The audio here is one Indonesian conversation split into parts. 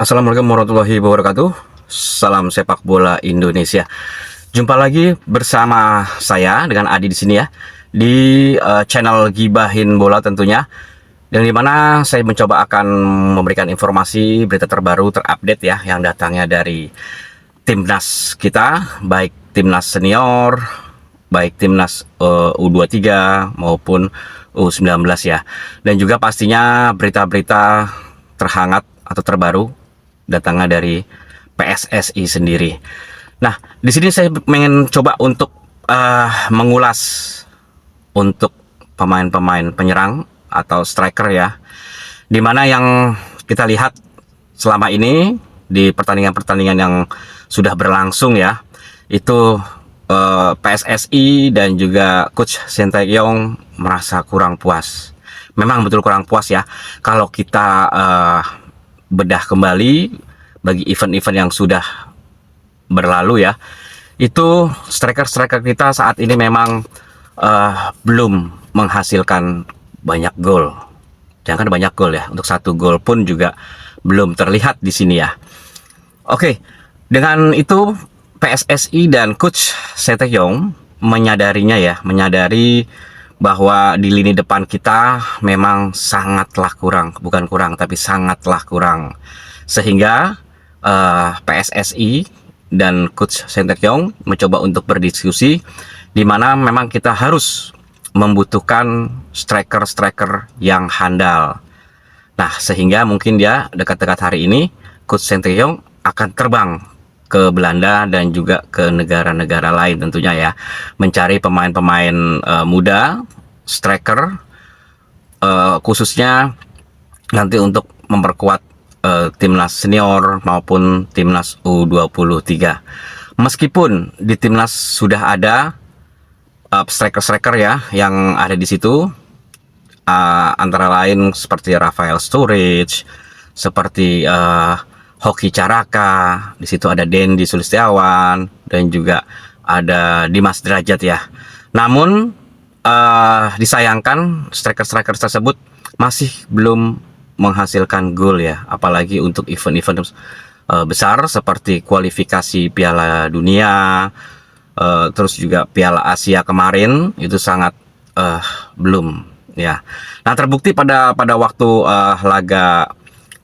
Assalamualaikum warahmatullahi wabarakatuh. Salam sepak bola Indonesia. Jumpa lagi bersama saya dengan Adi di sini ya, di channel Gibahin Bola tentunya. Yang dimana saya mencoba akan memberikan informasi berita terbaru terupdate ya, yang datangnya dari timnas kita, baik timnas senior, baik timnas U23 maupun U19 ya. Dan juga pastinya berita-berita terhangat atau terbaru datangnya dari PSSI sendiri. Nah, di sini saya pengen coba untuk mengulas untuk pemain-pemain penyerang atau striker ya, dimana yang kita lihat selama ini di pertandingan-pertandingan yang sudah berlangsung ya, itu PSSI dan juga Coach Sinteyong merasa kurang puas. Memang betul kurang puas ya, kalau kita bedah kembali bagi event-event yang sudah berlalu ya, itu striker-striker kita saat ini memang belum menghasilkan banyak gol. Jangan banyak gol ya, untuk satu gol pun juga belum terlihat di sini ya. Oke, dengan itu PSSI dan Coach Sinteyong menyadarinya ya, menyadari bahwa di lini depan kita memang sangatlah kurang, bukan kurang tapi sangatlah kurang, sehingga PSSI dan Coach Sinteyong mencoba untuk berdiskusi di mana memang kita harus membutuhkan striker-striker yang handal. Nah, sehingga mungkin dia dekat-dekat hari ini Coach Sinteyong akan terbang ke Belanda dan juga ke negara-negara lain tentunya ya, mencari pemain-pemain muda striker, khususnya nanti untuk memperkuat timnas senior maupun timnas U23. Meskipun di timnas sudah ada striker-striker ya yang ada di situ, antara lain seperti Rafael Sturridge, seperti Hoki Caraka, di situ ada Dendi Sulistiawan dan juga ada Dimas Derajat ya. Namun disayangkan striker-striker tersebut masih belum menghasilkan gol ya, apalagi untuk event-event besar seperti kualifikasi Piala Dunia, terus juga Piala Asia kemarin itu sangat belum ya. Nah, terbukti pada waktu laga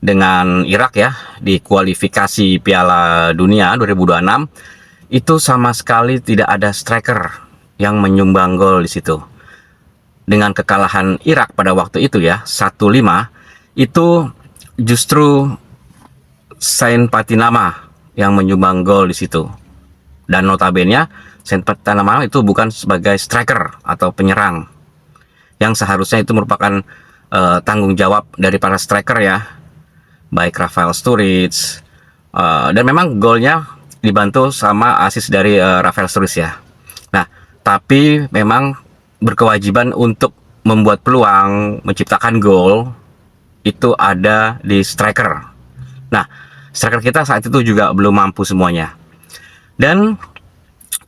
dengan Irak ya di kualifikasi Piala Dunia 2026 itu sama sekali tidak ada striker yang menyumbang gol di situ. Dengan kekalahan Irak pada waktu itu ya 1-5, itu justru Sain Patinama yang menyumbang gol di situ. Dan notabene Sain Patinama itu bukan sebagai striker atau penyerang, yang seharusnya itu merupakan tanggung jawab dari para striker ya, baik Rafael Sturridge, dan memang golnya dibantu sama asis dari Rafael Sturridge ya. Nah, tapi memang berkewajiban untuk membuat peluang, menciptakan gol itu ada di striker. Nah, striker kita saat itu juga belum mampu semuanya. Dan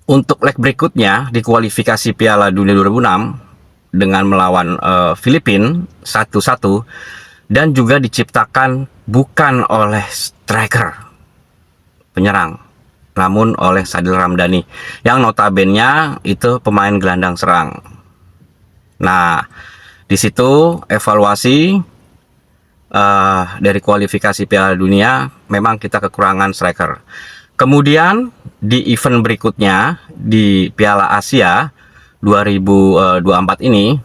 untuk leg berikutnya di kualifikasi Piala Dunia 2006 dengan melawan Filipina 1-1, dan juga diciptakan bukan oleh striker penyerang, namun oleh Sadil Ramdhani yang notabene itu pemain gelandang serang. Nah, di situ evaluasi dari kualifikasi Piala Dunia memang kita kekurangan striker. Kemudian di event berikutnya di Piala Asia 2024 ini,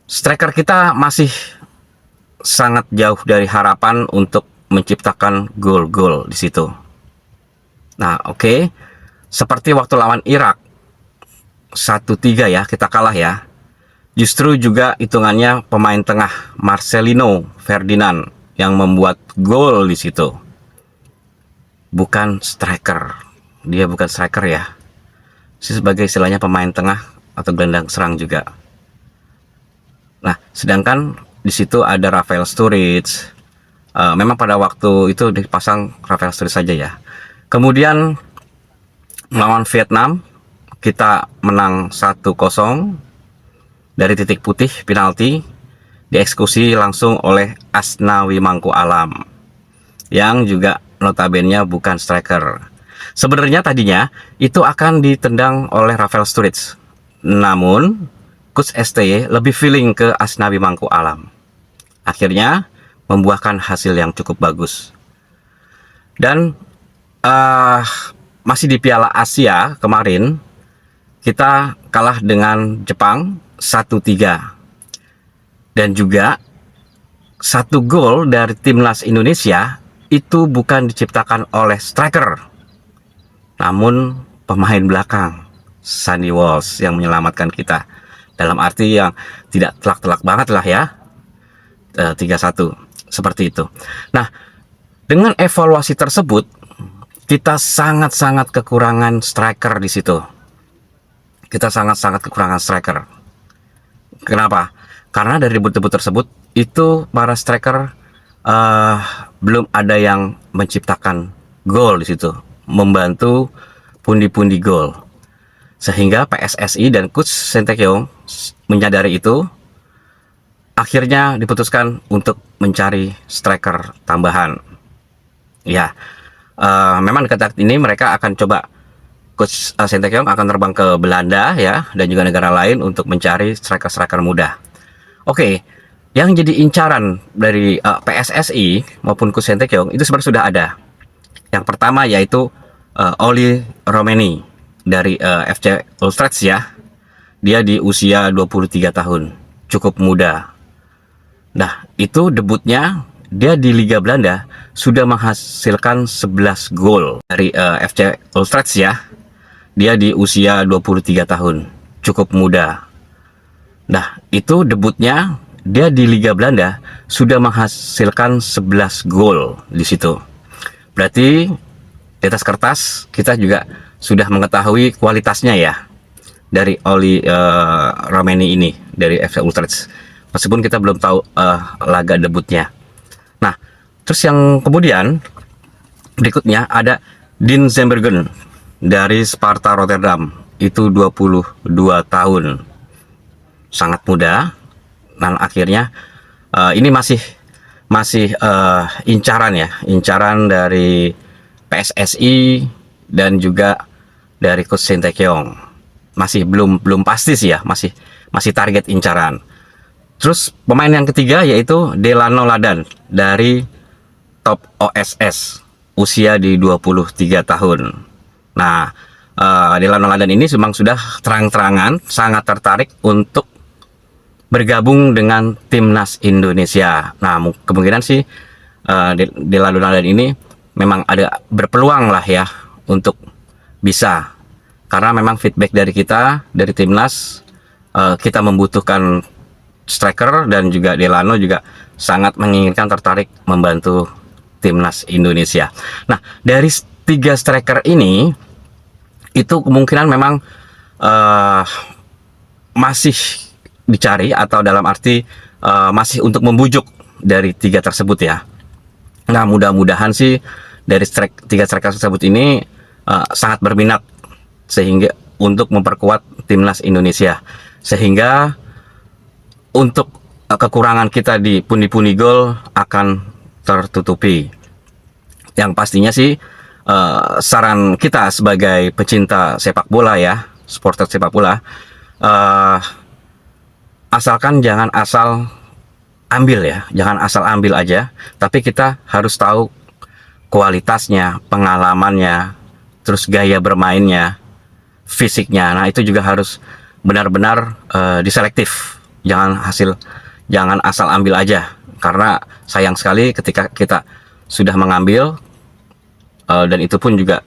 striker kita masih sangat jauh dari harapan untuk menciptakan gol-gol di situ. Nah, oke. Seperti waktu lawan Irak 1-3 ya, kita kalah ya. Justru juga hitungannya pemain tengah Marcelino Ferdinand yang membuat gol di situ. Bukan striker. Dia bukan striker ya. Sebagai istilahnya pemain tengah atau gelandang serang juga. Nah, sedangkan di situ ada Rafael Sturridge. Memang pada waktu itu dipasang Rafael Sturridge saja ya. Kemudian melawan Vietnam kita menang 1-0 dari titik putih penalti, dieksekusi langsung oleh Asnawi Mangku Alam. yang juga notabene bukan striker. Sebenarnya tadinya itu akan ditendang oleh Rafael Sturridge, namun Coach STY lebih feeling ke Asnawi Mangku Alam. Akhirnya membuahkan hasil yang cukup bagus. Dan masih di Piala Asia kemarin, kita kalah dengan Jepang 1-3. Dan juga satu gol dari timnas Indonesia itu bukan diciptakan oleh striker, namun pemain belakang, Sandy Walsh, yang menyelamatkan kita. Dalam arti yang tidak telak-telak banget lah ya, 3-1, seperti itu. Nah, dengan evaluasi tersebut, kita sangat-sangat kekurangan striker di situ. Kita sangat-sangat kekurangan striker. Kenapa? Karena dari debut-debut tersebut, itu para striker belum ada yang menciptakan gol di situ, membantu pundi-pundi gol. Sehingga PSSI dan Coach Shin Tae-kyung menyadari itu, akhirnya diputuskan untuk mencari striker tambahan. Ya, memang dekat ini mereka akan coba, Coach Shin Tae-kyung akan terbang ke Belanda ya, dan juga negara lain untuk mencari striker-striker muda. Oke, yang jadi incaran dari PSSI maupun Coach Shin Tae-kyung itu sebenarnya sudah ada. Yang pertama yaitu Oli Romeni dari FC Utrecht ya. Dia di usia 23 tahun, cukup muda. Nah, itu debutnya dia di Liga Belanda sudah menghasilkan 11 gol dari FC Utrecht ya. Dia di usia 23 tahun, cukup muda. Nah, itu debutnya dia di Liga Belanda sudah menghasilkan 11 gol di situ. Berarti di atas kertas kita juga sudah mengetahui kualitasnya ya dari Oli Romeni ini dari FC Utrecht. Meskipun kita belum tahu laga debutnya. Nah, terus yang kemudian berikutnya ada Dean Zerbergen dari Sparta Rotterdam, itu 22 tahun. Sangat muda, dan akhirnya ini masih incaran ya, incaran dari PSSI dan juga dari Coach Shin Tae-kyung. Masih belum pasti sih ya, masih target incaran. Terus pemain yang ketiga yaitu Delano Ladan dari Top OSS, usia di 23 tahun. Nah, Delano Ladan ini memang sudah terang-terangan sangat tertarik untuk bergabung dengan timnas Indonesia. Nah, kemungkinan sih Delano Ladan ini memang ada berpeluang lah ya untuk bisa, karena memang feedback dari kita dari timnas, kita membutuhkan striker, dan juga Delano juga sangat menginginkan, tertarik membantu timnas Indonesia. Nah, dari 3 striker ini itu kemungkinan memang masih dicari, atau dalam arti masih untuk membujuk dari 3 tersebut ya. Nah, mudah-mudahan sih dari 3 striker tersebut ini sangat berminat sehingga untuk memperkuat timnas Indonesia, sehingga untuk kekurangan kita di pundi-pundi gol akan tertutupi. Yang pastinya sih saran kita sebagai pecinta sepak bola ya, supporter sepak bola, asalkan jangan asal ambil ya, jangan asal ambil aja, tapi kita harus tahu kualitasnya, pengalamannya, terus gaya bermainnya, fisiknya. Nah, itu juga harus benar-benar diselektif. Jangan asal ambil aja, karena sayang sekali ketika kita sudah mengambil, dan itu pun juga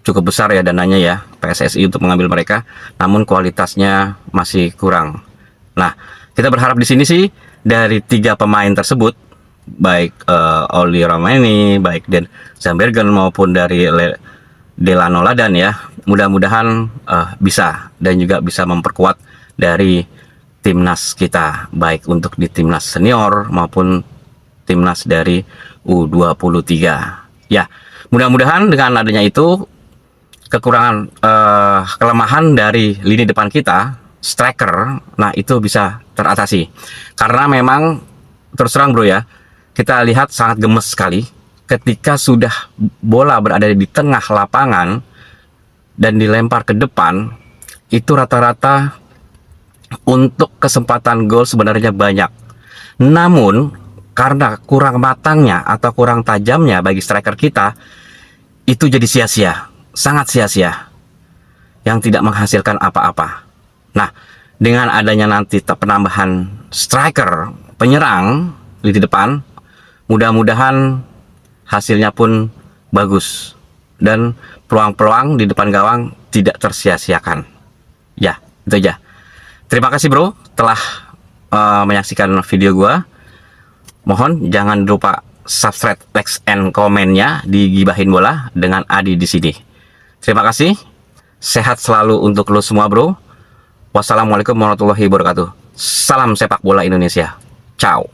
cukup besar ya dananya ya PSSI untuk mengambil mereka, namun kualitasnya masih kurang. Nah, kita berharap di sini sih dari 3 pemain tersebut, baik Oli Romeni, baik Dean Zerbergen maupun dari Delano Ladan ya, mudah-mudahan bisa dan juga bisa memperkuat dari timnas kita, baik untuk di timnas senior maupun timnas dari U23 ya. Mudah-mudahan dengan adanya itu, kekurangan kelemahan dari lini depan kita, striker, nah itu bisa teratasi. Karena memang terus terang bro ya, kita lihat sangat gemes sekali ketika sudah bola berada di tengah lapangan dan dilempar ke depan, itu rata-rata untuk kesempatan gol sebenarnya banyak. Namun karena kurang matangnya atau kurang tajamnya bagi striker kita, itu jadi sia-sia, sangat sia-sia, yang tidak menghasilkan apa-apa. Nah, dengan adanya nanti penambahan striker, penyerang di depan, mudah-mudahan hasilnya pun bagus dan peluang-peluang di depan gawang tidak tersia-siakan. Ya, itu aja. Terima kasih bro telah menyaksikan video gua. Mohon jangan lupa subscribe, like, and komennya di Gibahin Bola dengan Adi di sini. Terima kasih. Sehat selalu untuk lo semua bro. Wassalamualaikum warahmatullahi wabarakatuh. Salam sepak bola Indonesia. Ciao.